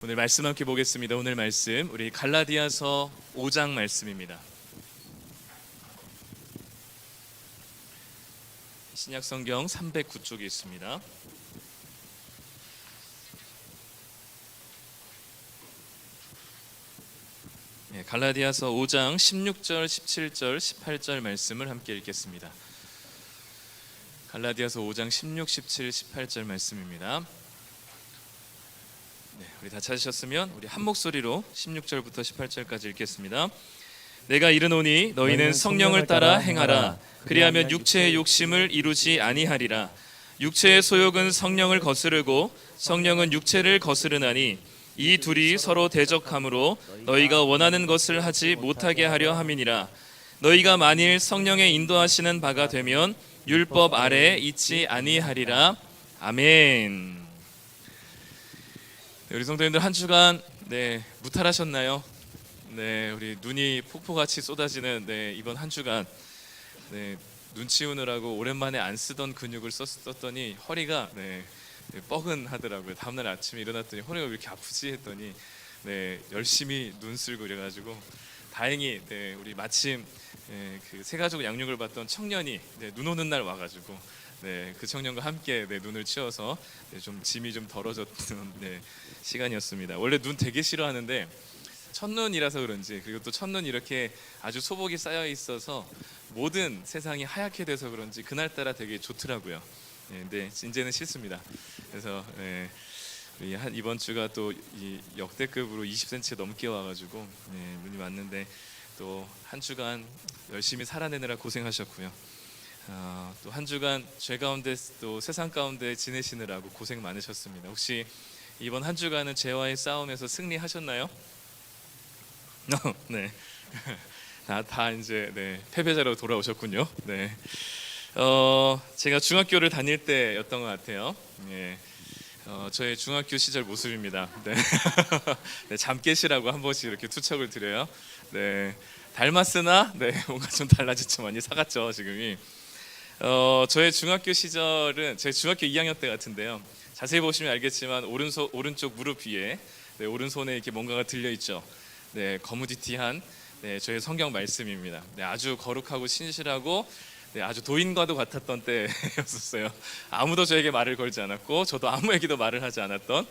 오늘 말씀 함께 보겠습니다. 오늘 말씀 우리 갈라디아서 5장 말씀입니다. 신약 성경 309쪽에 있습니다. 갈라디아서 5장 16절, 17절, 18절 말씀을 함께 읽겠습니다. 갈라디아서 5장 16, 17, 18절 말씀입니다. 우리 다 찾으셨으면 우리 한 목소리로 16절부터 18절까지 읽겠습니다. 내가 이르노니 너희는 성령을 따라 행하라. 그리하면 육체의 욕심을 이루지 아니하리라. 육체의 소욕은 성령을 거스르고 성령은 육체를 거스르나니 이 둘이 서로 대적하므로 너희가 원하는 것을 하지 못하게 하려 함이니라. 너희가 만일 성령의 인도하시는 바가 되면 율법 아래에 있지 아니하리라. 아멘. 우리 성도님들 한 주간 무탈하셨나요? 우리 눈이 폭포같이 쏟아지는 이번 한 주간 눈 치우느라고 오랜만에 안 쓰던 근육을 썼더니 허리가 뻐근하더라고요. 다음날 아침에 일어났더니 허리가 왜 이렇게 아프지 했더니 열심히 눈 쓸고 이래가지고 다행히 우리 마침 그 새가족 양육을 받던 청년이 눈 오는 날 와가지고 그 청년과 함께 눈을 치워서 좀 짐이 좀 덜어졌던 시간이었습니다. 원래 눈 되게 싫어하는데 첫눈이라서 그런지, 그리고 또 첫눈 이렇게 아주 소복이 쌓여 있어서 모든 세상이 하얗게 돼서 그런지 그날따라 되게 좋더라고요. 근데 이제는 싫습니다. 그래서 이번 주가 또 이 역대급으로 20cm 넘게 와가지고 눈이 왔는데 또 한 주간 열심히 살아내느라 고생하셨고요. 또 한 주간 죄 가운데 또 세상 가운데 지내시느라고 고생 많으셨습니다. 혹시 이번 한 주간은 죄와의 싸움에서 승리하셨나요? 네, 다 이제 패배자로 돌아오셨군요. 제가 중학교를 다닐 때였던 것 같아요. 저의 중학교 시절 모습입니다. 잠깨시라고 한 번씩 이렇게 투척을 드려요. 닮았으나 뭔가 좀 달라졌죠. 많이 사갔죠 지금이. 저의 중학교 시절은 제 중학교 2학년 때 같은데요. 자세히 보시면 알겠지만 오른쪽 무릎 위에 오른손에 이렇게 뭔가가 들려 있죠. 거무디티한 저의 성경 말씀입니다. 아주 거룩하고 신실하고 아주 도인과도 같았던 때였었어요. 아무도 저에게 말을 걸지 않았고 저도 아무에게도 말을 하지 않았던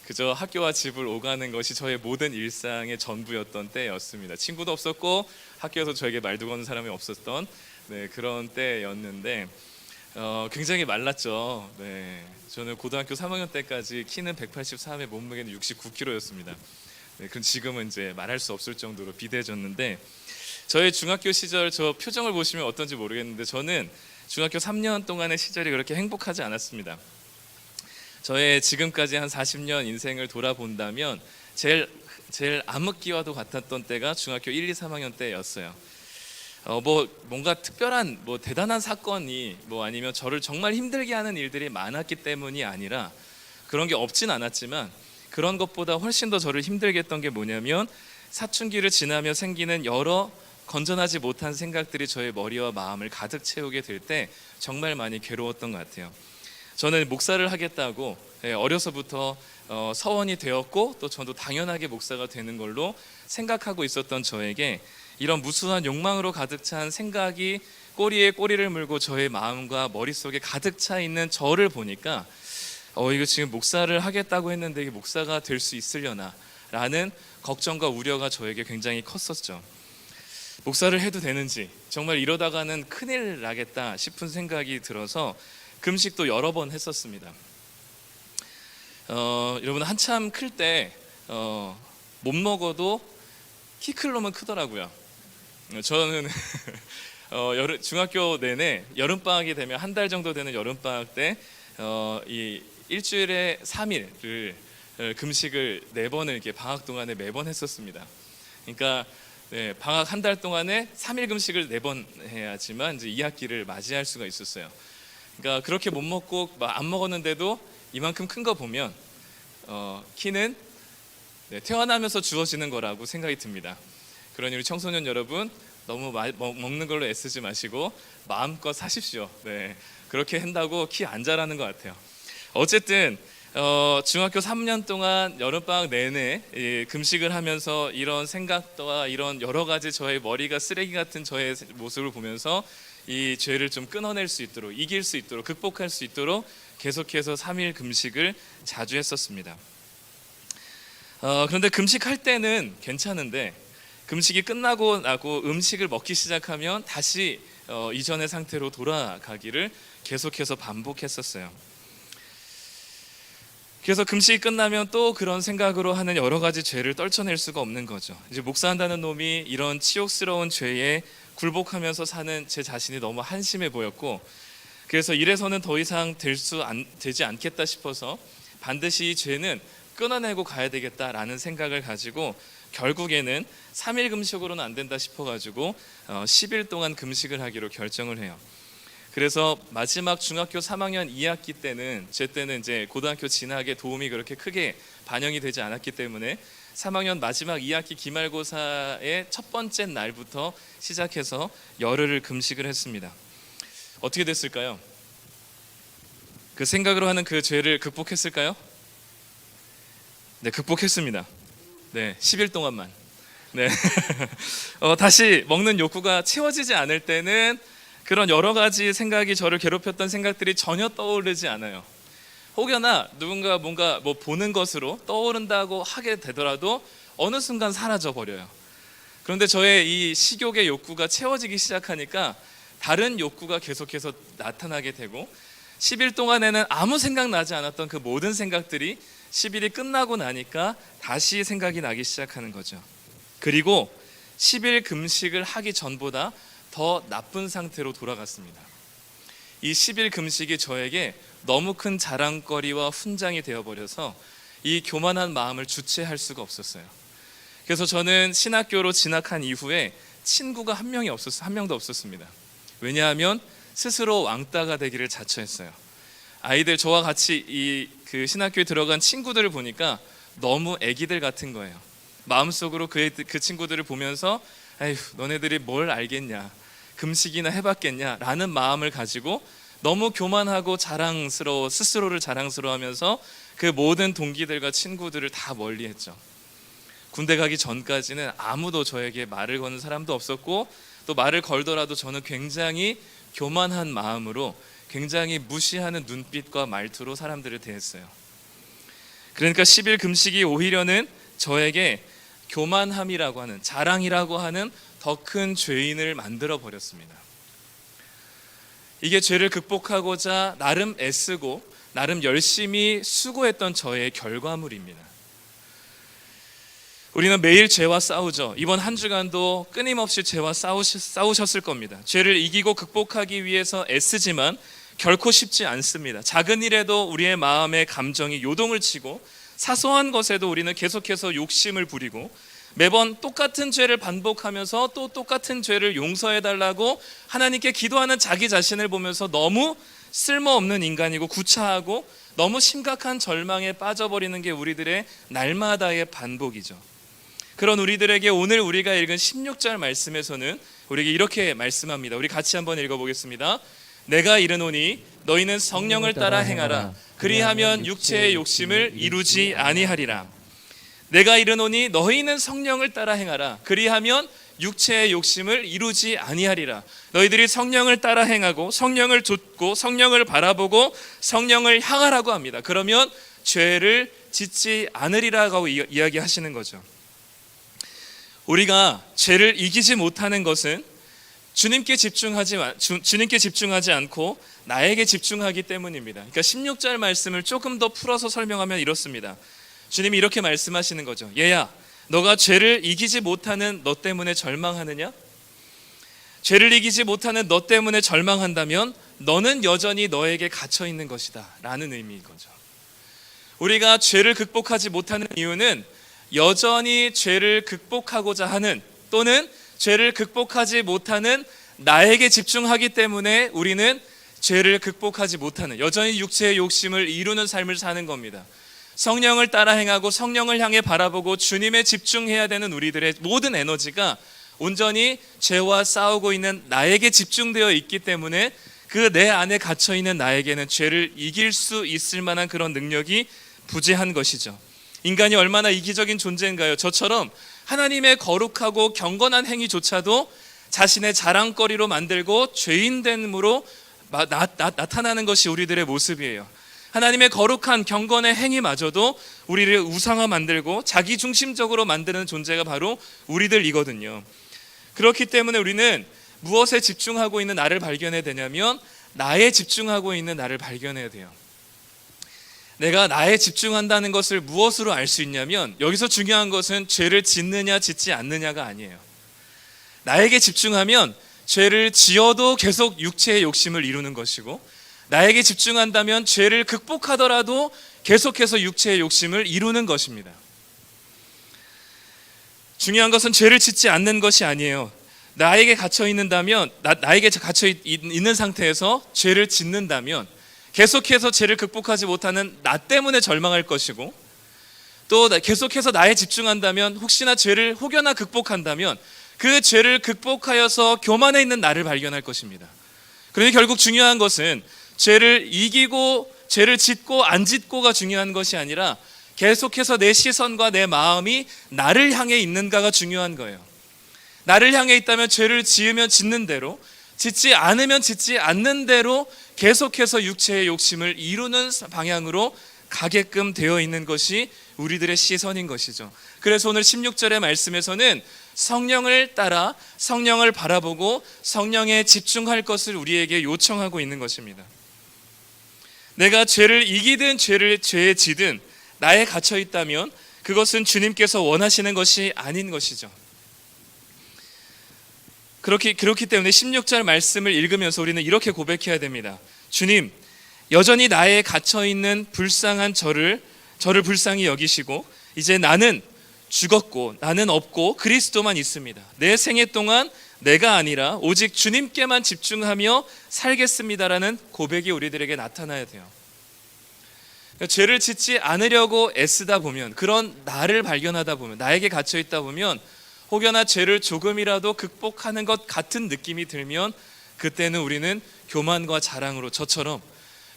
그저 학교와 집을 오가는 것이 저의 모든 일상의 전부였던 때였습니다. 친구도 없었고 학교에서 저에게 말도 거는 사람이 없었던 그런 때였는데 굉장히 말랐죠. 저는 고등학교 3학년 때까지 키는 183에 몸무게는 69kg였습니다. 그럼 지금은 이제 말할 수 없을 정도로 비대해졌는데 저의 중학교 시절 저 표정을 보시면 어떤지 모르겠는데 저는 중학교 3년 동안의 시절이 그렇게 행복하지 않았습니다. 저의 지금까지 한 40년 인생을 돌아본다면 제일 암흑기와도 같았던 때가 중학교 1, 2, 3학년 때였어요. 뭔가 특별한 대단한 사건이 아니면 저를 정말 힘들게 하는 일들이 많았기 때문이 아니라 그런 게 없진 않았지만 그런 것보다 훨씬 더 저를 힘들게 했던 게 뭐냐면 사춘기를 지나며 생기는 여러 건전하지 못한 생각들이 저의 머리와 마음을 가득 채우게 될 때 정말 많이 괴로웠던 것 같아요. 저는 목사를 하겠다고 어려서부터 서원이 되었고 또 저도 당연하게 목사가 되는 걸로 생각하고 있었던 저에게 이런 무수한 욕망으로 가득 찬 생각이 꼬리에 꼬리를 물고 저의 마음과 머릿속에 가득 차 있는 저를 보니까 이거 지금 목사를 하겠다고 했는데 이게 목사가 될 수 있으려나 라는 걱정과 우려가 저에게 굉장히 컸었죠. 목사를 해도 되는지, 정말 이러다가는 큰일 나겠다 싶은 생각이 들어서 금식도 여러 번 했었습니다. 여러분 한참 클 때 못 먹어도 키 클 놈은 크더라고요. 저는 중학교 내내 여름방학이 되면 한 달 정도 되는 여름방학 때 이 일주일에 3일을 금식을 4번을 이렇게 방학 동안에 매번 했었습니다. 그러니까 방학 한 달 동안에 3일 금식을 4번 해야지만 이제 2학기를 맞이할 수가 있었어요. 그러니까 그렇게 못 먹고 안 먹었는데도 이만큼 큰 거 보면 키는 태어나면서 주어지는 거라고 생각이 듭니다. 그러니 우리 청소년 여러분 너무 먹는 걸로 애쓰지 마시고 마음껏 사십시오. 그렇게 한다고 키 안 자라는 것 같아요. 어쨌든 중학교 3년 동안 여름방학 내내 금식을 하면서 이런 생각과 이런 여러 가지 저의 머리가 쓰레기 같은 저의 모습을 보면서 이 죄를 좀 끊어낼 수 있도록, 이길 수 있도록, 극복할 수 있도록 계속해서 3일 금식을 자주 했었습니다. 그런데 금식할 때는 괜찮은데 금식이 끝나고 나고 음식을 먹기 시작하면 다시 이전의 상태로 돌아가기를 계속해서 반복했었어요. 그래서 금식이 끝나면 또 그런 생각으로 하는 여러 가지 죄를 떨쳐낼 수가 없는 거죠. 이제 목사한다는 놈이 이런 치욕스러운 죄에 굴복하면서 사는 제 자신이 너무 한심해 보였고, 그래서 이래서는 더 이상 되지 않겠다 싶어서 반드시 이 죄는 끊어내고 가야 되겠다라는 생각을 가지고 결국에는 3일 금식으로는 안 된다 싶어가지고 10일 동안 금식을 하기로 결정을 해요. 그래서 마지막 중학교 3학년 2학기 때는 제 때는 이제 고등학교 진학에 도움이 그렇게 크게 반영이 되지 않았기 때문에 3학년 마지막 2학기 기말고사의 첫 번째 날부터 시작해서 열흘을 금식을 했습니다. 어떻게 됐을까요? 그 생각으로 하는 그 죄를 극복했을까요? 네, 극복했습니다. 네, 10일 동안만. 네. 다시 먹는 욕구가 채워지지 않을 때는 그런 여러 가지 생각이 저를 괴롭혔던 생각들이 전혀 떠오르지 않아요. 혹여나 누군가 뭔가 뭐 보는 것으로 떠오른다고 하게 되더라도 어느 순간 사라져 버려요. 그런데 저의 이 식욕의 욕구가 채워지기 시작하니까 다른 욕구가 계속해서 나타나게 되고 10일 동안에는 아무 생각 나지 않았던 그 모든 생각들이 10일이 끝나고 나니까 다시 생각이 나기 시작하는 거죠. 그리고 10일 금식을 하기 전보다 더 나쁜 상태로 돌아갔습니다. 이 10일 금식이 저에게 너무 큰 자랑거리와 훈장이 되어버려서 이 교만한 마음을 주체할 수가 없었어요. 그래서 저는 신학교로 진학한 이후에 친구가 한 명도 없었습니다. 왜냐하면 스스로 왕따가 되기를 자처했어요. 아이들 저와 같이 그 신학교에 들어간 친구들을 보니까 너무 애기들 같은 거예요. 마음속으로 그 친구들을 보면서 에휴, 너네들이 뭘 알겠냐, 금식이나 해봤겠냐 라는 마음을 가지고 너무 교만하고 스스로를 자랑스러워하면서 그 모든 동기들과 친구들을 다 멀리했죠. 군대 가기 전까지는 아무도 저에게 말을 거는 사람도 없었고, 또 말을 걸더라도 저는 굉장히 교만한 마음으로 굉장히 무시하는 눈빛과 말투로 사람들을 대했어요. 그러니까 10일 금식이 오히려는 저에게 교만함이라고 하는, 자랑이라고 하는 더 큰 죄인을 만들어 버렸습니다. 이게 죄를 극복하고자 나름 애쓰고 나름 열심히 수고했던 저의 결과물입니다. 우리는 매일 죄와 싸우죠. 이번 한 주간도 끊임없이 죄와 싸우셨을 겁니다. 죄를 이기고 극복하기 위해서 애쓰지만 결코 쉽지 않습니다. 작은 일에도 우리의 마음의 감정이 요동을 치고 사소한 것에도 우리는 계속해서 욕심을 부리고 매번 똑같은 죄를 반복하면서 또 똑같은 죄를 용서해달라고 하나님께 기도하는 자기 자신을 보면서 너무 쓸모없는 인간이고 구차하고 너무 심각한 절망에 빠져버리는 게 우리들의 날마다의 반복이죠. 그런 우리들에게 오늘 우리가 읽은 16절 말씀에서는 우리에게 이렇게 말씀합니다. 우리 같이 한번 읽어보겠습니다. 내가 이르노니 너희는 성령을 따라 행하라. 그리하면 육체의 욕심을 이루지 아니하리라. 내가 이르노니 너희는 성령을 따라 행하라. 그리하면 육체의 욕심을 이루지 아니하리라. 너희들이 성령을 따라 행하고 성령을 좇고 성령을 바라보고 성령을 향하라고 합니다. 그러면 죄를 짓지 않으리라고 이야기하시는 거죠. 우리가 죄를 이기지 못하는 것은 주님께 집중하지 않고 나에게 집중하기 때문입니다. 그러니까 16절 말씀을 조금 더 풀어서 설명하면 이렇습니다. 주님이 이렇게 말씀하시는 거죠. 얘야, 너가 죄를 이기지 못하는 너 때문에 절망하느냐? 죄를 이기지 못하는 너 때문에 절망한다면 너는 여전히 너에게 갇혀 있는 것이다 라는 의미인 거죠. 우리가 죄를 극복하지 못하는 이유는 여전히 죄를 극복하고자 하는, 또는 죄를 극복하지 못하는 나에게 집중하기 때문에 우리는 죄를 극복하지 못하는, 여전히 육체의 욕심을 이루는 삶을 사는 겁니다. 성령을 따라 행하고 성령을 향해 바라보고 주님에 집중해야 되는 우리들의 모든 에너지가 온전히 죄와 싸우고 있는 나에게 집중되어 있기 때문에 그 내 안에 갇혀 있는 나에게는 죄를 이길 수 있을 만한 그런 능력이 부재한 것이죠. 인간이 얼마나 이기적인 존재인가요? 저처럼 하나님의 거룩하고 경건한 행위조차도 자신의 자랑거리로 만들고 죄인됨으로 나타나는 것이 우리들의 모습이에요. 하나님의 거룩한 경건의 행위마저도 우리를 우상화 만들고 자기중심적으로 만드는 존재가 바로 우리들이거든요. 그렇기 때문에 우리는 무엇에 집중하고 있는 나를 발견해야 되냐면 나에 집중하고 있는 나를 발견해야 돼요. 내가 나에 집중한다는 것을 무엇으로 알 수 있냐면 여기서 중요한 것은 죄를 짓느냐 짓지 않느냐가 아니에요. 나에게 집중하면 죄를 지어도 계속 육체의 욕심을 이루는 것이고, 나에게 집중한다면 죄를 극복하더라도 계속해서 육체의 욕심을 이루는 것입니다. 중요한 것은 죄를 짓지 않는 것이 아니에요. 나에게 갇혀 있는다면, 나에게 갇혀 있는 상태에서 죄를 짓는다면 계속해서 죄를 극복하지 못하는 나 때문에 절망할 것이고, 또 계속해서 나에 집중한다면 혹시나 죄를 혹여나 극복한다면 그 죄를 극복하여서 교만해 있는 나를 발견할 것입니다. 그러니 결국 중요한 것은 죄를 이기고 죄를 짓고 안 짓고가 중요한 것이 아니라 계속해서 내 시선과 내 마음이 나를 향해 있는가가 중요한 거예요. 나를 향해 있다면 죄를 지으면 짓는 대로, 짓지 않으면 짓지 않는 대로 계속해서 육체의 욕심을 이루는 방향으로 가게끔 되어 있는 것이 우리들의 시선인 것이죠. 그래서 오늘 16절의 말씀에서는 성령을 따라 성령을 바라보고 성령에 집중할 것을 우리에게 요청하고 있는 것입니다. 내가 죄를 이기든 죄에 지든 나에 갇혀 있다면 그것은 주님께서 원하시는 것이 아닌 것이죠. 그렇기 때문에 16절 말씀을 읽으면서 우리는 이렇게 고백해야 됩니다. 주님, 여전히 나에 갇혀있는 불쌍한 저를 불쌍히 여기시고 이제 나는 죽었고 나는 없고 그리스도만 있습니다. 내 생애 동안 내가 아니라 오직 주님께만 집중하며 살겠습니다라는 고백이 우리들에게 나타나야 돼요. 죄를 짓지 않으려고 애쓰다 보면, 그런 나를 발견하다 보면, 나에게 갇혀있다 보면 혹여나 죄를 조금이라도 극복하는 것 같은 느낌이 들면 그때는 우리는 교만과 자랑으로, 저처럼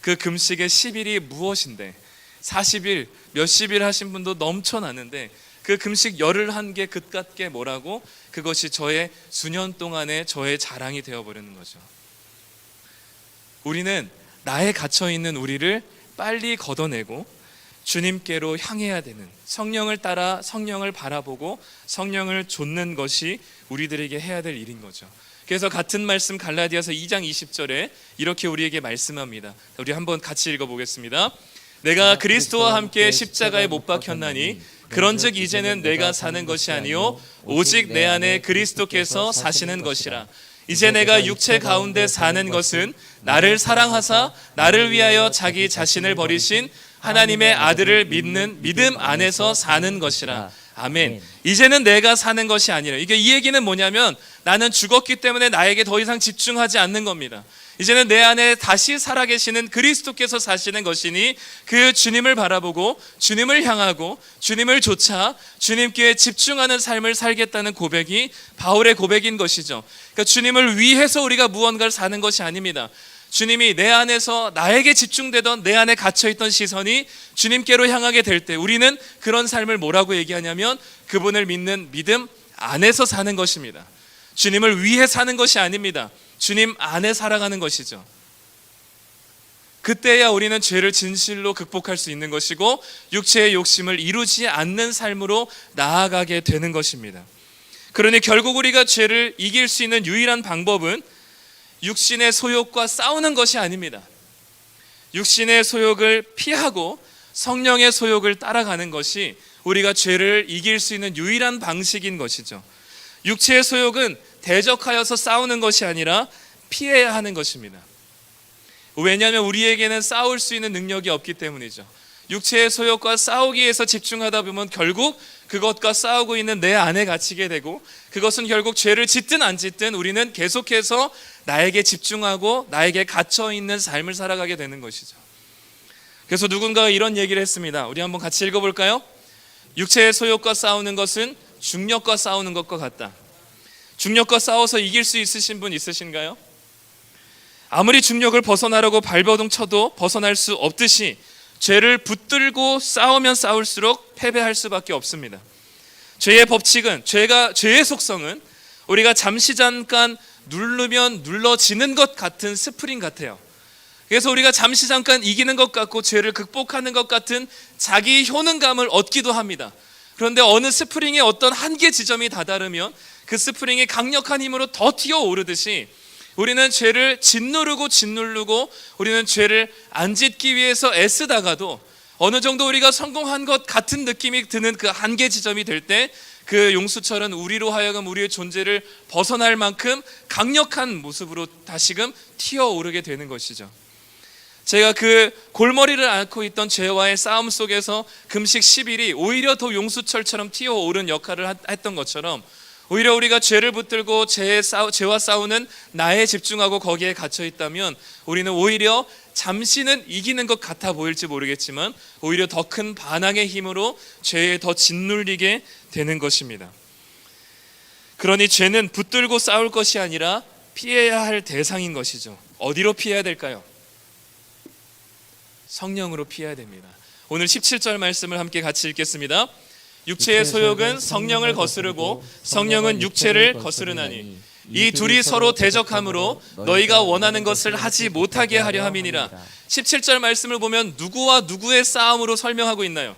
그 금식의 10일이 무엇인데 40일, 몇십일 하신 분도 넘쳐나는데 그 금식 열흘 한 게 그깟게 뭐라고, 그것이 저의 수년 동안의 저의 자랑이 되어버리는 거죠. 우리는 나에 갇혀있는 우리를 빨리 걷어내고 주님께로 향해야 되는, 성령을 따라 성령을 바라보고 성령을 좇는 것이 우리들에게 해야 될 일인 거죠. 그래서 같은 말씀 갈라디아서 2장 20절에 이렇게 우리에게 말씀합니다. 우리 한번 같이 읽어보겠습니다. 내가 그리스도와 함께 십자가에 못 박혔나니 그런즉 이제는 내가 사는 것이 아니요 오직 내 안에 그리스도께서 사시는 것이라. 이제 내가 육체 가운데 사는 것은 나를 사랑하사 나를 위하여 자기 자신을 버리신 하나님의 아들을 믿는 믿음 안에서 사는 것이라. 아멘. 이제는 내가 사는 것이 아니라, 이 얘기는 뭐냐면 나는 죽었기 때문에 나에게 더 이상 집중하지 않는 겁니다. 이제는 내 안에 다시 살아계시는 그리스도께서 사시는 것이니 그 주님을 바라보고 주님을 향하고 주님을 좇아 주님께 집중하는 삶을 살겠다는 고백이 바울의 고백인 것이죠. 그러니까 주님을 위해서 우리가 무언가를 사는 것이 아닙니다. 주님이 내 안에서 나에게 집중되던, 내 안에 갇혀있던 시선이 주님께로 향하게 될 때 우리는 그런 삶을 뭐라고 얘기하냐면 그분을 믿는 믿음 안에서 사는 것입니다. 주님을 위해 사는 것이 아닙니다. 주님 안에 살아가는 것이죠. 그때야 우리는 죄를 진실로 극복할 수 있는 것이고 육체의 욕심을 이루지 않는 삶으로 나아가게 되는 것입니다. 그러니 결국 우리가 죄를 이길 수 있는 유일한 방법은 육신의 소욕과 싸우는 것이 아닙니다. 육신의 소욕을 피하고 성령의 소욕을 따라가는 것이 우리가 죄를 이길 수 있는 유일한 방식인 것이죠. 육체의 소욕은 대적하여서 싸우는 것이 아니라 피해야 하는 것입니다. 왜냐하면 우리에게는 싸울 수 있는 능력이 없기 때문이죠. 육체의 소욕과 싸우기 위해서 집중하다 보면 결국 그것과 싸우고 있는 내 안에 갇히게 되고, 그것은 결국 죄를 짓든 안 짓든 우리는 계속해서 나에게 집중하고 나에게 갇혀있는 삶을 살아가게 되는 것이죠. 그래서 누군가가 이런 얘기를 했습니다. 우리 한번 같이 읽어볼까요? 육체의 소욕과 싸우는 것은 중력과 싸우는 것과 같다. 중력과 싸워서 이길 수 있으신 분 있으신가요? 아무리 중력을 벗어나려고 발버둥 쳐도 벗어날 수 없듯이 죄를 붙들고 싸우면 싸울수록 패배할 수밖에 없습니다. 죄의 법칙은, 죄의 속성은 우리가 잠시 잠깐 누르면 눌러지는 것 같은 스프링 같아요. 그래서 우리가 잠시 잠깐 이기는 것 같고 죄를 극복하는 것 같은 자기 효능감을 얻기도 합니다. 그런데 어느 스프링의 어떤 한계 지점이 다다르면 그 스프링이 강력한 힘으로 더 튀어오르듯이 우리는 죄를 짓누르고 우리는 죄를 안 짓기 위해서 애쓰다가도 어느 정도 우리가 성공한 것 같은 느낌이 드는 그 한계 지점이 될 때 그 용수철은 우리로 하여금 우리의 존재를 벗어날 만큼 강력한 모습으로 다시금 튀어오르게 되는 것이죠. 제가 그 골머리를 앓고 있던 죄와의 싸움 속에서 금식 10일이 오히려 더 용수철처럼 튀어오른 역할을 했던 것처럼 오히려 우리가 죄를 붙들고 죄와 싸우는 나에 집중하고 거기에 갇혀 있다면 우리는 오히려 잠시는 이기는 것 같아 보일지 모르겠지만 오히려 더 큰 반항의 힘으로 죄에 더 짓눌리게 되는 것입니다. 그러니 죄는 붙들고 싸울 것이 아니라 피해야 할 대상인 것이죠. 어디로 피해야 될까요? 성령으로 피해야 됩니다. 오늘 17절 말씀을 함께 같이 읽겠습니다. 육체의 소욕은 성령을 거스르고 성령은 육체를 거스르나니 이 둘이 서로 대적함으로 너희가 원하는 것을 하지 못하게 하려 함이니라. 17절 말씀을 보면 누구와 누구의 싸움으로 설명하고 있나요?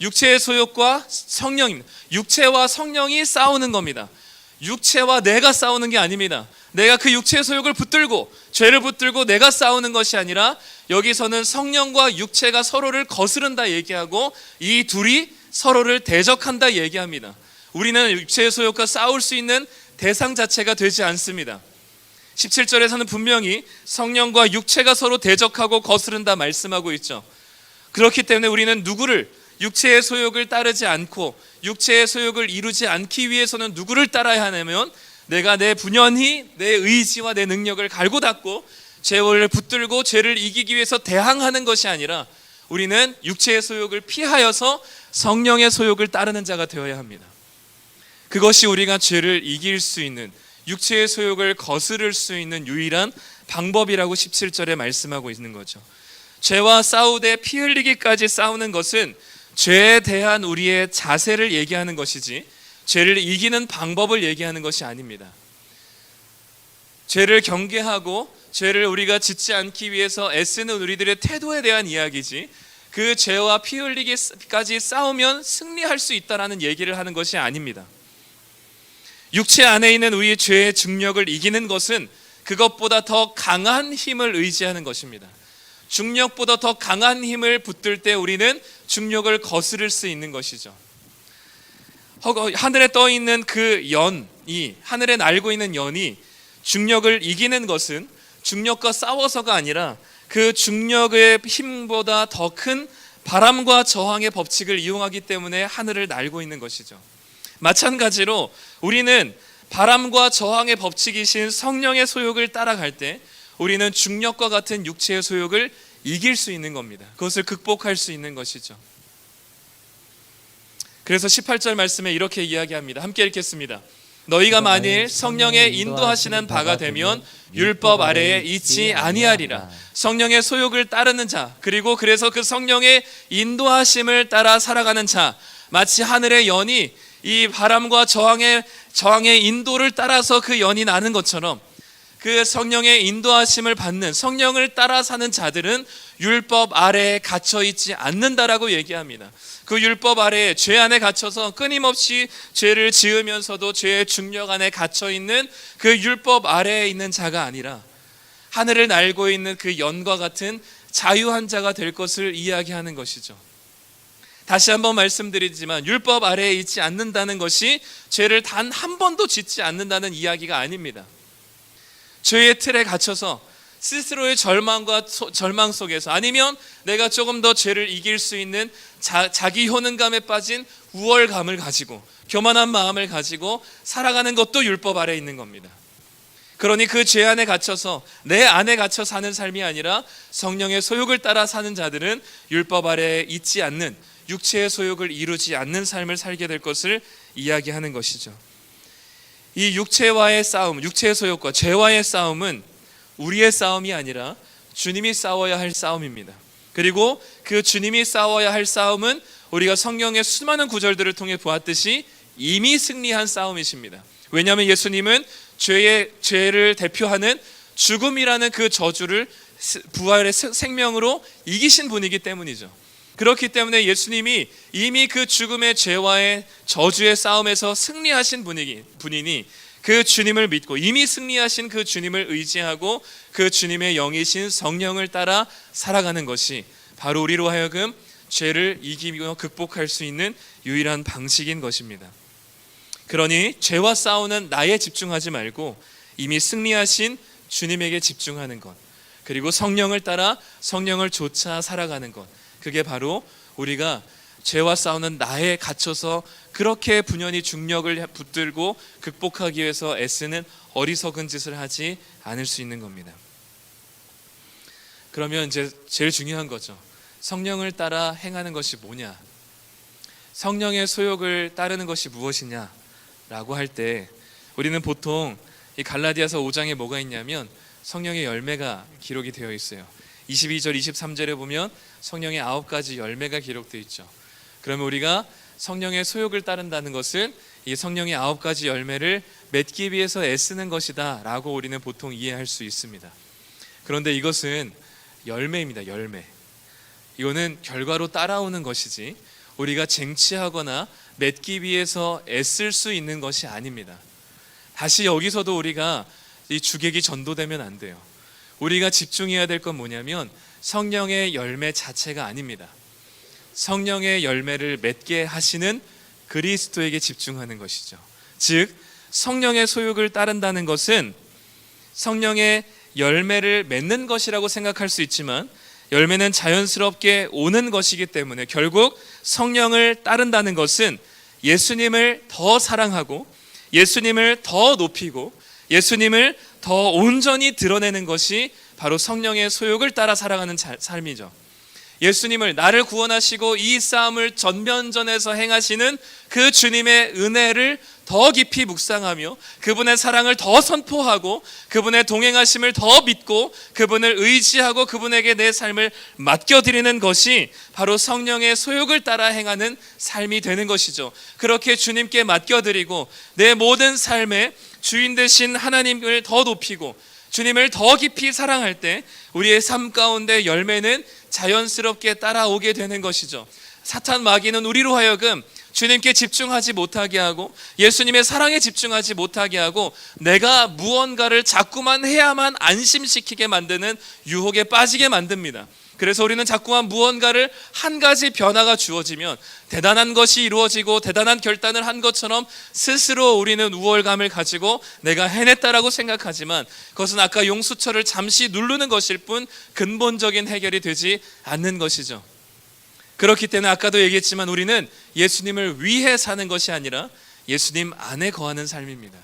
육체의 소욕과 성령입니다. 육체와 성령이 싸우는 겁니다. 육체와 내가 싸우는 게 아닙니다. 내가 그 육체의 소욕을 붙들고 죄를 붙들고 내가 싸우는 것이 아니라 여기서는 성령과 육체가 서로를 거스른다 얘기하고 이 둘이 서로를 대적한다 얘기합니다. 우리는 육체의 소욕과 싸울 수 있는 대상 자체가 되지 않습니다. 17절에서는 분명히 성령과 육체가 서로 대적하고 거스른다 말씀하고 있죠. 그렇기 때문에 우리는 누구를, 육체의 소욕을 따르지 않고 육체의 소욕을 이루지 않기 위해서는 누구를 따라야 하냐면 내가 내 분연히 내 의지와 내 능력을 갈고 닦고 죄를 붙들고 죄를 이기기 위해서 대항하는 것이 아니라 우리는 육체의 소욕을 피하여서 성령의 소욕을 따르는 자가 되어야 합니다. 그것이 우리가 죄를 이길 수 있는, 육체의 소욕을 거스를 수 있는 유일한 방법이라고 17절에 말씀하고 있는 거죠. 죄와 싸우되 피 흘리기까지 싸우는 것은 죄에 대한 우리의 자세를 얘기하는 것이지 죄를 이기는 방법을 얘기하는 것이 아닙니다. 죄를 경계하고 죄를 우리가 짓지 않기 위해서 애쓰는 우리들의 태도에 대한 이야기지 그 죄와 피 흘리기까지 싸우면 승리할 수 있다는 얘기를 하는 것이 아닙니다. 육체 안에 있는 우리의 죄의 중력을 이기는 것은 그것보다 더 강한 힘을 의지하는 것입니다. 중력보다 더 강한 힘을 붙들 때 우리는 중력을 거스를 수 있는 것이죠. 하늘에 떠 있는 그 연이, 하늘에 날고 있는 연이 중력을 이기는 것은 중력과 싸워서가 아니라 그 중력의 힘보다 더 큰 바람과 저항의 법칙을 이용하기 때문에 하늘을 날고 있는 것이죠. 마찬가지로 우리는 바람과 저항의 법칙이신 성령의 소욕을 따라갈 때 우리는 중력과 같은 육체의 소욕을 이길 수 있는 겁니다. 그것을 극복할 수 있는 것이죠. 그래서 18절 말씀에 이렇게 이야기합니다. 함께 읽겠습니다. 너희가 만일 성령의 인도하시는 바가 되면 율법 아래에 있지 아니하리라. 성령의 소욕을 따르는 자, 그리고 그래서 그 성령의 인도하심을 따라 살아가는 자, 마치 하늘의 연이 이 바람과 저항의 인도를 따라서 그 연이 나는 것처럼 그 성령의 인도하심을 받는, 성령을 따라 사는 자들은 율법 아래에 갇혀 있지 않는다라고 얘기합니다. 그 율법 아래에, 죄 안에 갇혀서 끊임없이 죄를 지으면서도 죄의 중력 안에 갇혀 있는 그 율법 아래에 있는 자가 아니라 하늘을 날고 있는 그 연과 같은 자유한 자가 될 것을 이야기하는 것이죠. 다시 한번 말씀드리지만 율법 아래에 있지 않는다는 것이 죄를 단 한 번도 짓지 않는다는 이야기가 아닙니다. 죄의 틀에 갇혀서 스스로의 절망 속에서, 아니면 내가 조금 더 죄를 이길 수 있는 자기 효능감에 빠진 우월감을 가지고 교만한 마음을 가지고 살아가는 것도 율법 아래에 있는 겁니다. 그러니 그 죄 안에 갇혀서 내 안에 갇혀 사는 삶이 아니라 성령의 소욕을 따라 사는 자들은 율법 아래에 있지 않는, 육체의 소욕을 이루지 않는 삶을 살게 될 것을 이야기하는 것이죠. 이 육체와의 싸움, 육체의 소욕과 죄와의 싸움은 우리의 싸움이 아니라 주님이 싸워야 할 싸움입니다. 그리고 그 주님이 싸워야 할 싸움은 우리가 성경의 수많은 구절들을 통해 보았듯이 이미 승리한 싸움이십니다. 왜냐하면 예수님은 죄를 대표하는 죽음이라는 그 저주를 부활의 생명으로 이기신 분이기 때문이죠. 그렇기 때문에 예수님이 이미 그 죽음의 죄와의 저주의 싸움에서 승리하신 분이니 그 주님을 믿고 이미 승리하신 그 주님을 의지하고 그 주님의 영이신 성령을 따라 살아가는 것이 바로 우리로 하여금 죄를 이기며 극복할 수 있는 유일한 방식인 것입니다. 그러니 죄와 싸우는 나에 집중하지 말고 이미 승리하신 주님에게 집중하는 것, 그리고 성령을 따라 성령을 쫓아 살아가는 것, 그게 바로 우리가 죄와 싸우는 나에 갇혀서 그렇게 분연히 중력을 붙들고 극복하기 위해서 애쓰는 어리석은 짓을 하지 않을 수 있는 겁니다. 그러면 이제 제일 중요한 거죠. 성령을 따라 행하는 것이 뭐냐? 성령의 소욕을 따르는 것이 무엇이냐? 라고 할 때 우리는 보통 이 갈라디아서 5장에 뭐가 있냐면 성령의 열매가 기록이 되어 있어요. 22절 23절에 보면 성령의 9가지 열매가 기록되어 있죠. 그러면 우리가 성령의 소욕을 따른다는 것은 이 성령의 9가지 열매를 맺기 위해서 애쓰는 것이다 라고 우리는 보통 이해할 수 있습니다. 그런데 이것은 열매입니다. 열매. 이거는 결과로 따라오는 것이지 우리가 쟁취하거나 맺기 위해서 애쓸 수 있는 것이 아닙니다. 다시 여기서도 우리가 이 주객이 전도되면 안 돼요. 우리가 집중해야 될 건 뭐냐면 성령의 열매 자체가 아닙니다. 성령의 열매를 맺게 하시는 그리스도에게 집중하는 것이죠. 즉 성령의 소욕을 따른다는 것은 성령의 열매를 맺는 것이라고 생각할 수 있지만 열매는 자연스럽게 오는 것이기 때문에 결국 성령을 따른다는 것은 예수님을 더 사랑하고 예수님을 더 높이고 예수님을 더 온전히 드러내는 것이 바로 성령의 소욕을 따라 살아가는 삶이죠. 예수님을 나를 구원하시고 이 싸움을 전면전에서 행하시는 그 주님의 은혜를 더 깊이 묵상하며 그분의 사랑을 더 선포하고 그분의 동행하심을 더 믿고 그분을 의지하고 그분에게 내 삶을 맡겨드리는 것이 바로 성령의 소욕을 따라 행하는 삶이 되는 것이죠. 그렇게 주님께 맡겨드리고 내 모든 삶의 주인 되신 하나님을 더 높이고 주님을 더 깊이 사랑할 때 우리의 삶 가운데 열매는 자연스럽게 따라오게 되는 것이죠. 사탄 마귀는 우리로 하여금 주님께 집중하지 못하게 하고 예수님의 사랑에 집중하지 못하게 하고 내가 무언가를 자꾸만 해야만 안심시키게 만드는 유혹에 빠지게 만듭니다. 그래서 우리는 자꾸만 무언가를 한 가지 변화가 주어지면 대단한 것이 이루어지고 대단한 결단을 한 것처럼 스스로 우리는 우월감을 가지고 내가 해냈다라고 생각하지만 그것은 아까 용수철을 잠시 누르는 것일 뿐 근본적인 해결이 되지 않는 것이죠. 그렇기 때문에 아까도 얘기했지만 우리는 예수님을 위해 사는 것이 아니라 예수님 안에 거하는 삶입니다.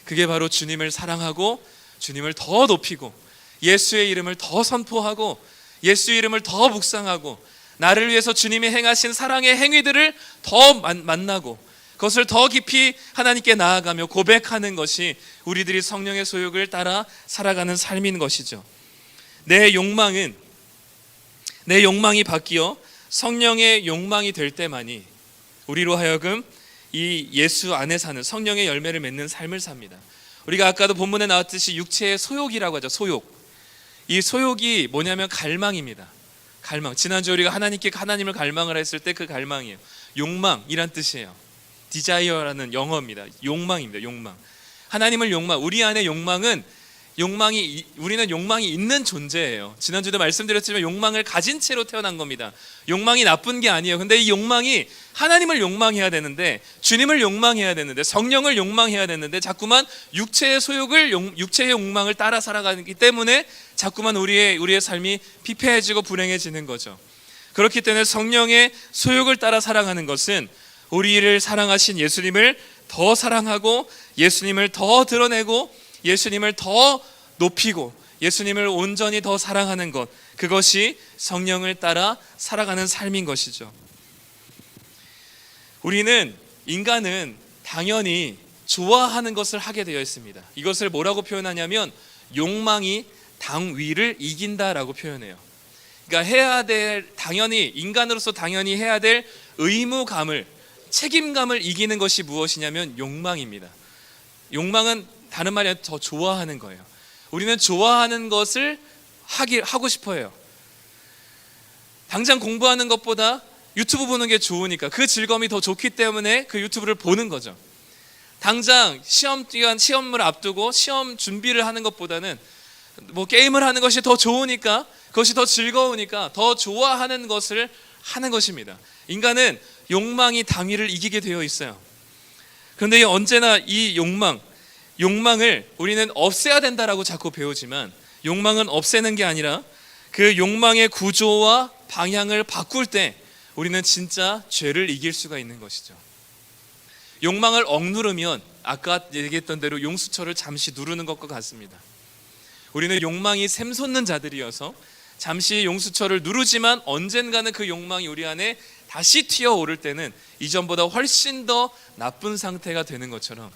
그게 바로 주님을 사랑하고 주님을 더 높이고 예수의 이름을 더 선포하고 예수의 이름을 더 묵상하고 나를 위해서 주님이 행하신 사랑의 행위들을 더 만나고 그것을 더 깊이 하나님께 나아가며 고백하는 것이 우리들이 성령의 소욕을 따라 살아가는 삶인 것이죠. 내 욕망이 바뀌어 성령의 욕망이 될 때만이 우리로 하여금 이 예수 안에 사는 성령의 열매를 맺는 삶을 삽니다. 우리가 아까도 본문에 나왔듯이 육체의 소욕이라고 하죠. 소욕. 이 소욕이 뭐냐면 갈망입니다. 갈망. 지난주에 우리가 하나님을 갈망을 했을 때 그 갈망이에요. 욕망이란 뜻이에요. desire라는 영어입니다. 욕망입니다. 욕망. 하나님을 우리 안에 우리는 욕망이 있는 존재예요. 지난주에도 말씀드렸지만 욕망을 가진 채로 태어난 겁니다. 욕망이 나쁜 게 아니에요. 근데 이 욕망이 하나님을 욕망해야 되는데 주님을 욕망해야 되는데 성령을 욕망해야 되는데 자꾸만 육체의 욕망을 따라 살아가기 때문에 자꾸만 우리의 삶이 피폐해지고 불행해지는 거죠. 그렇기 때문에 성령의 소욕을 따라 살아가는 것은 우리를 사랑하신 예수님을 더 사랑하고 예수님을 더 드러내고 예수님을 더 높이고 예수님을 온전히 더 사랑하는 것, 그것이 성령을 따라 살아가는 삶인 것이죠. 인간은 당연히 좋아하는 것을 하게 되어 있습니다. 이것을 뭐라고 표현하냐면 욕망이 당위를 이긴다라고 표현해요. 그러니까 해야 될, 당연히 인간으로서 당연히 해야 될 의무감을, 책임감을 이기는 것이 무엇이냐면 욕망입니다. 욕망은 다른 말이 아니라 더 좋아하는 거예요. 우리는 좋아하는 것을 하고 싶어 해요. 당장 공부하는 것보다 유튜브 보는 게 좋으니까, 그 즐거움이 더 좋기 때문에 그 유튜브를 보는 거죠. 당장 시험을 앞두고 시험 준비를 하는 것보다는 뭐 게임을 하는 것이 더 좋으니까, 그것이 더 즐거우니까 더 좋아하는 것을 하는 것입니다. 인간은 욕망이 당위를 이기게 되어 있어요. 그런데 언제나 이 욕망을 우리는 없애야 된다라고 자꾸 배우지만, 욕망은 없애는 게 아니라 그 욕망의 구조와 방향을 바꿀 때 우리는 진짜 죄를 이길 수가 있는 것이죠. 욕망을 억누르면 아까 얘기했던 대로 용수철을 잠시 누르는 것과 같습니다. 우리는 욕망이 샘솟는 자들이어서 잠시 용수철을 누르지만 언젠가는 그 욕망이 우리 안에 다시 튀어오를 때는 이전보다 훨씬 더 나쁜 상태가 되는 것처럼,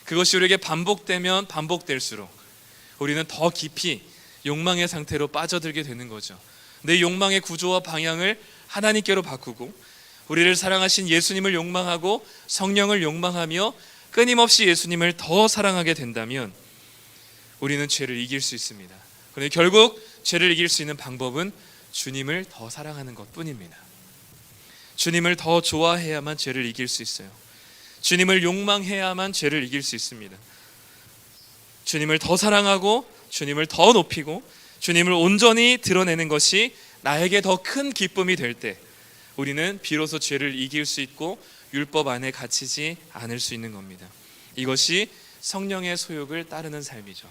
그것이 우리에게 반복되면 반복될수록 우리는 더 깊이 욕망의 상태로 빠져들게 되는 거죠. 내 욕망의 구조와 방향을 하나님께로 바꾸고 우리를 사랑하신 예수님을 욕망하고 성령을 욕망하며 끊임없이 예수님을 더 사랑하게 된다면 우리는 죄를 이길 수 있습니다. 그런데 결국 죄를 이길 수 있는 방법은 주님을 더 사랑하는 것뿐입니다. 주님을 더 좋아해야만 죄를 이길 수 있어요. 주님을 욕망해야만 죄를 이길 수 있습니다. 주님을 더 사랑하고 주님을 더 높이고 주님을 온전히 드러내는 것이 나에게 더 큰 기쁨이 될 때 우리는 비로소 죄를 이길 수 있고 율법 안에 갇히지 않을 수 있는 겁니다. 이것이 성령의 소욕을 따르는 삶이죠.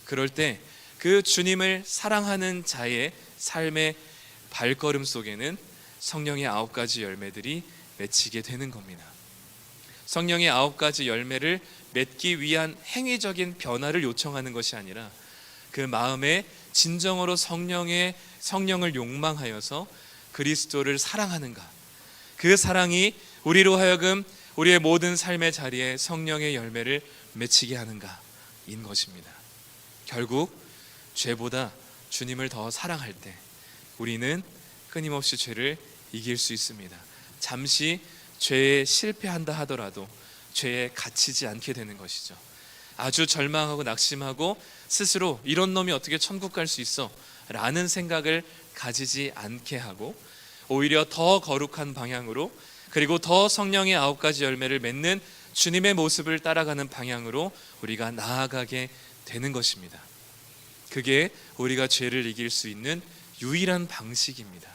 그럴 때 그 주님을 사랑하는 자의 삶의 발걸음 속에는 성령의 9가지 열매들이 맺히게 되는 겁니다. 성령의 9가지 열매를 맺기 위한 행위적인 변화를 요청하는 것이 아니라 그 마음에 진정으로 성령을 욕망하여서 그리스도를 사랑하는가, 그 사랑이 우리로 하여금 우리의 모든 삶의 자리에 성령의 열매를 맺히게 하는가인 것입니다. 결국 죄보다 주님을 더 사랑할 때 우리는 끊임없이 죄를 이길 수 있습니다. 잠시 죄에 실패한다 하더라도 죄에 갇히지 않게 되는 것이죠. 아주 절망하고 낙심하고 스스로 이런 놈이 어떻게 천국 갈 수 있어 라는 생각을 가지지 않게 하고 오히려 더 거룩한 방향으로, 그리고 더 성령의 9가지 열매를 맺는 주님의 모습을 따라가는 방향으로 우리가 나아가게 되는 것입니다. 그게 우리가 죄를 이길 수 있는 유일한 방식입니다.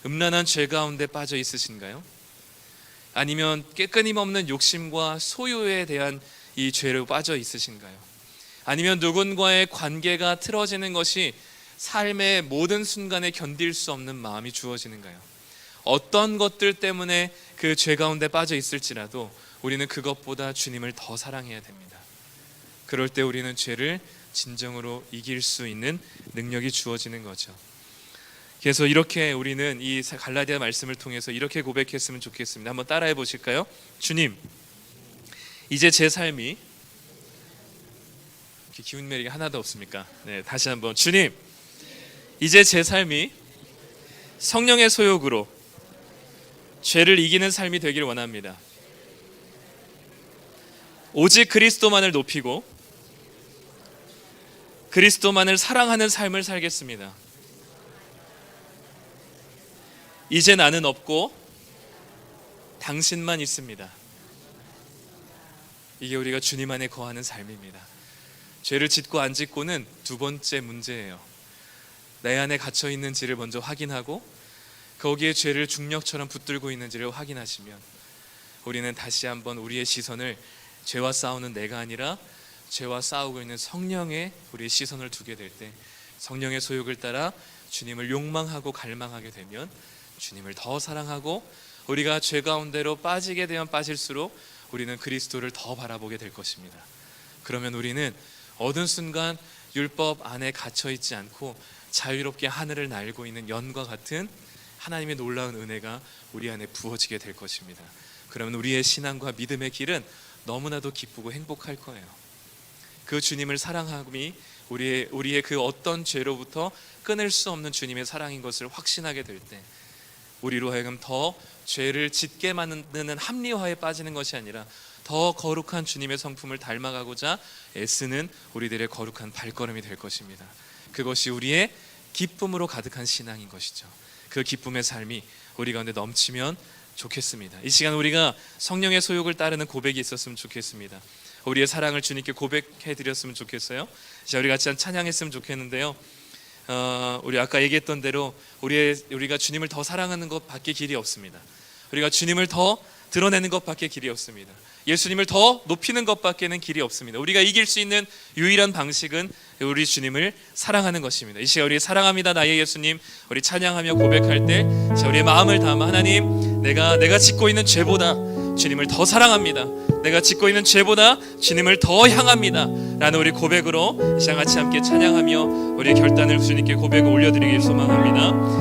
음란한 죄 가운데 빠져 있으신가요? 아니면 끊임없는 욕심과 소유에 대한 이 죄로 빠져 있으신가요? 아니면 누군가의 관계가 틀어지는 것이 삶의 모든 순간에 견딜 수 없는 마음이 주어지는가요? 어떤 것들 때문에 그 죄 가운데 빠져 있을지라도 우리는 그것보다 주님을 더 사랑해야 됩니다. 그럴 때 우리는 죄를 진정으로 이길 수 있는 능력이 주어지는 거죠. 그래서 이렇게 우리는 이 갈라디아 말씀을 통해서 이렇게 고백했으면 좋겠습니다. 한번 따라해 보실까요? 주님, 이제 제 삶이, 기운 매력이 하나도 없습니까? 네, 다시 한번. 주님, 이제 제 삶이 성령의 소욕으로 죄를 이기는 삶이 되기를 원합니다. 오직 그리스도만을 높이고 그리스도만을 사랑하는 삶을 살겠습니다. 이제 나는 없고 당신만 있습니다. 이게 우리가 주님 안에 거하는 삶입니다. 죄를 짓고 안 짓고는 두 번째 문제예요. 내 안에 갇혀 있는지를 먼저 확인하고 거기에 죄를 중력처럼 붙들고 있는지를 확인하시면 우리는 다시 한번 우리의 시선을 죄와 싸우는 내가 아니라 죄와 싸우고 있는 성령에 우리의 시선을 두게 될 때 성령의 소욕을 따라 주님을 욕망하고 갈망하게 되면 주님을 더 사랑하고 우리가 죄 가운데로 빠지게 되면 빠질수록 우리는 그리스도를 더 바라보게 될 것입니다. 그러면 우리는 어느 순간 율법 안에 갇혀 있지 않고 자유롭게 하늘을 날고 있는 연과 같은 하나님의 놀라운 은혜가 우리 안에 부어지게 될 것입니다. 그러면 우리의 신앙과 믿음의 길은 너무나도 기쁘고 행복할 거예요. 그 주님을 사랑함이 우리의 그 어떤 죄로부터 끊을 수 없는 주님의 사랑인 것을 확신하게 될 때, 우리로 하여금 더 죄를 짓게 만드는 합리화에 빠지는 것이 아니라 더 거룩한 주님의 성품을 닮아가고자 애쓰는 우리들의 거룩한 발걸음이 될 것입니다. 그것이 우리의 기쁨으로 가득한 신앙인 것이죠. 그 기쁨의 삶이 우리 가운데 넘치면 좋겠습니다. 이 시간 우리가 성령의 소욕을 따르는 고백이 있었으면 좋겠습니다. 우리의 사랑을 주님께 고백해 드렸으면 좋겠어요. 자, 우리 같이 찬양했으면 좋겠는데요. 우리 아까 얘기했던 대로 우리가 주님을 더 사랑하는 것밖에 길이 없습니다. 우리가 주님을 더 드러내는 것밖에 길이 없습니다. 예수님을 더 높이는 것밖에는 길이 없습니다. 우리가 이길 수 있는 유일한 방식은 우리 주님을 사랑하는 것입니다. 이 시간 우리 사랑합니다 나의 예수님, 우리 찬양하며 고백할 때 우리의 마음을 담아, 하나님, 내가 짓고 있는 죄보다 주님을 더 사랑합니다. 내가 짓고 있는 죄보다 주님을 더 향합니다 라는 우리 고백으로 이 시간 같이 함께 찬양하며 우리의 결단을 주님께 고백을 올려드리길 소망합니다.